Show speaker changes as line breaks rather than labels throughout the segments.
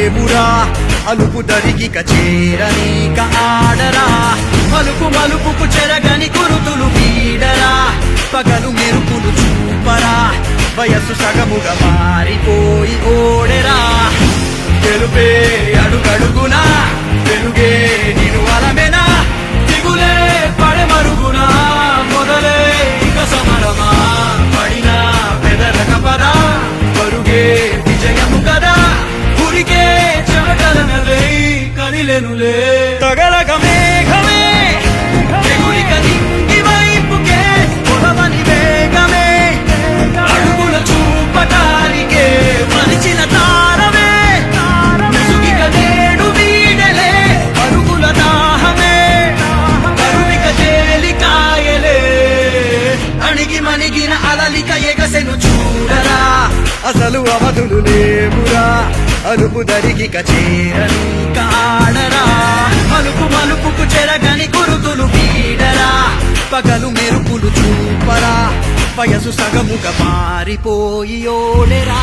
లేవురా అలుపు దరికిక చేరనీక ఆడరా మలుపు మలుపుకు చెరగని కురుతులు వీడరా పగలు మెరుపులు చూపరా వయస్సు సగముగా మారిపోయి ఓడెరా తెలుపే అడుగడుగునా వెలుగే నిను అలమెనా దిగులే పడమరుగునా మొదలే ఇక సమరమా పడిన పెదరక పదా పరుగే విజయము కదా ఉరికే చెమటలనలే కదిలెనులే తగలగ మేఘమే ఎగురిక నింగి వైపుకే పొడవని వేగమే అడుగుల చూపటానికే మలిచిన తారమే ముసుగిక నేడు వీడలే పరుగుల దాహమే కరువిక తేలికాయలే అణిగి మణిగిన అలలిక ఎగసెను చూడరా అసలు అవధులు లేవురా అలుపు దరికిక చేరనీక ఆడరా మలుపు మలుపుకు చెరగని కురుతులు వీడరా పగలు మెరుపులు చూపరా వయసు సగముగా మారిపోయి ఓడెరా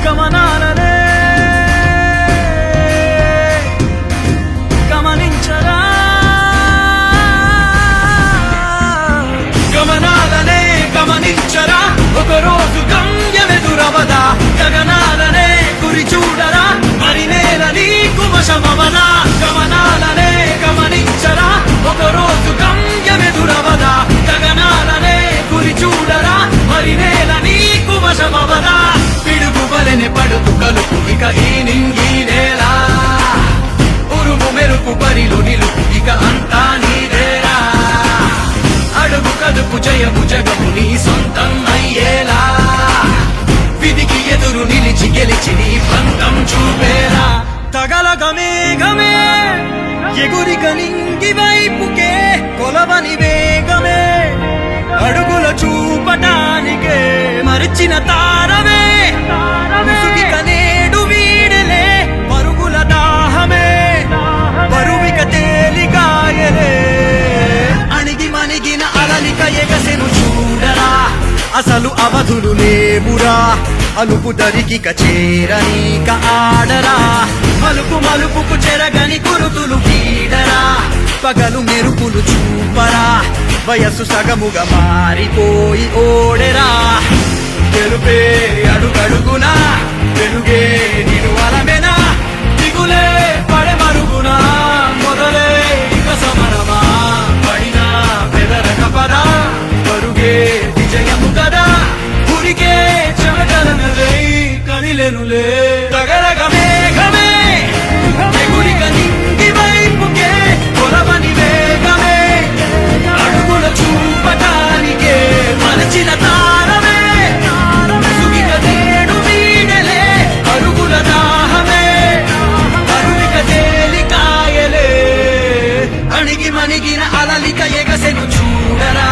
గమనాలనే గమనించరా గమనాలనే గమనించరా ఒకరోజు గమ్యమెదురవదా గగనాలనే గురి చూడరా మరి నేల నీకు వశమవదా గమనాలనే గమనించరా ఒకరోజు గమ్యమెదురవదా గగనాలనే గురి చూడరా మరి నేల నీకు వశమవదా పిడుగుబలెని పడుతు కలుపు ఇక ఈ నింగి నేల ఉరుము మెరుపు పరిలు నిలుపు ఇక అంతా నీదేరా అడుగు కదుపు జయము జగము నీ సొంతం అయ్యేలా విధికి ఎదురు నిలిచి గెలిచి నీ పంతం చూపేరా తగలగ మేఘమే ఎగురిక నింగి వైపుకే కొలవని వేగమే అడుగుల చూపటానికే మరిచిన తారమే ముసుగిక నేడు వీడలే పరుగుల దాహమే బరువిక తేలికాయలే అణిగి మణిగిన అలలిక ఎగసెను చూడరా అసలు అవధులు లేవురా అలుపు దరికిక చేరనీక ఆడరా మలుపు మలుపుకు చెరగని కురుతులు వీడరా పగలు మెరుపులు చూపరా వయస్సు సగముగా మారిపోయి ఓడెరా తెలుపే అడుగడుగునా వెలుగే నిను అలమెనా దిగులే పడమరుగునా మొదలే ఇక సమరమా పడిన పెదరక పదా పరుగే విజయము కదా ఉరికే చెమటలనలే కదిలెనులే తగలగ మేఘమే ఎగురిక నింగి వైపుకే కొలవని వేగమే అడుగుల చూపటానికే మలచిన తారమే ముసుగిక నేడు వీడలే అరుగుల దాహమే కరువిక తేలికాయలే అణిగి మణిగిన అలలిక ఎగసెను చూడరా